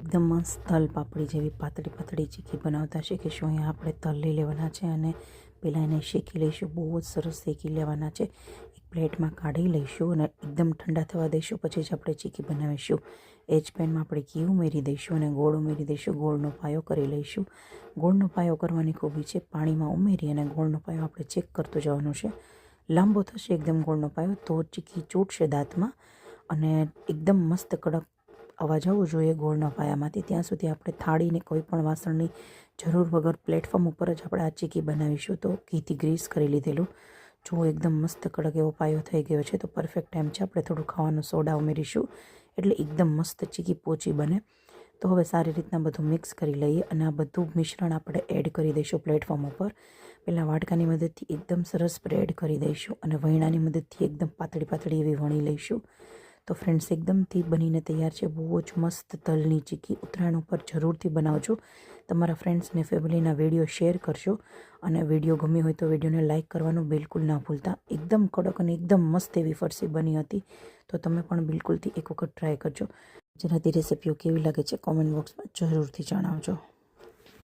એકદમ મસ્ત તલ પાપડી જેવી પાતળી પાતળી ચીકી બનાવતા શીખીશું। અહીંયા આપણે તલ લઈ લેવાના છે અને પહેલાં એને શેકી લઈશું। બહુ જ સરસ શેકી લેવાના છે। એક પ્લેટમાં કાઢી લઈશું અને એકદમ ઠંડા થવા દઈશું, પછી જ આપણે ચીકી બનાવીશું। એ જ પેનમાં આપણે ઘી ઉમેરી દઈશું અને ગોળ ઉમેરી દઈશું। ગોળનો પાયો કરી લઈશું। ગોળનો પાયો કરવાની ખૂબી છે, પાણીમાં ઉમેરી અને ગોળનો પાયો આપણે ચેક કરતું જવાનું છે। લાંબો થશે એકદમ ગોળનો પાયો તો ચીકી ચોટશે દાંતમાં અને એકદમ મસ્ત કડક અવાજ આવવો જોઈએ ગોળના પાયામાંથી। ત્યાં સુધી આપણે થાળીને કોઈ પણ વાસણની જરૂર વગર પ્લેટફોર્મ ઉપર જ આપણે આ ચીકી બનાવીશું। તો ઘીથી ગ્રીસ કરી લીધેલું જો એકદમ મસ્ત કડક એવો પાયો થઈ ગયો છે તો પરફેક્ટ ટાઈમ છે। આપણે થોડું ખાવાનો સોડા ઉમેરીશું એટલે એકદમ મસ્ત ચીકી પોચી બને। તો હવે સારી રીતના બધું મિક્સ કરી લઈએ અને આ બધું મિશ્રણ આપણે એડ કરી દઈશું પ્લેટફોર્મ ઉપર। પહેલાં વાટકાની મદદથી એકદમ સરસ સ્પ્રેડ કરી દઈશું અને વણીની મદદથી એકદમ પાતળી પાતળી એવી વણી લઈશું। તો ફ્રેન્ડ્સ એકદમથી બનીને તૈયાર છે બહુ જ મસ્ત તલની ચીકી। ઉત્તરાયણ ઉપર જરૂરથી બનાવજો। તમારા ફ્રેન્ડ્સ અને ફેમિલીના વિડીયો શેર કરજો અને વિડીયો ગમ્યો હોય તો વિડીયોને લાઇક કરવાનું બિલકુલ ના ભૂલતા। એકદમ કડક અને એકદમ મસ્ત એવી ફરસી બની હતી, તો તમે પણ બિલકુલથી એક વખત ટ્રાય કરજો। ગુજરાતી રેસિપીઓ કેવી લાગે છે કોમેન્ટ બોક્સમાં જરૂરથી જણાવજો।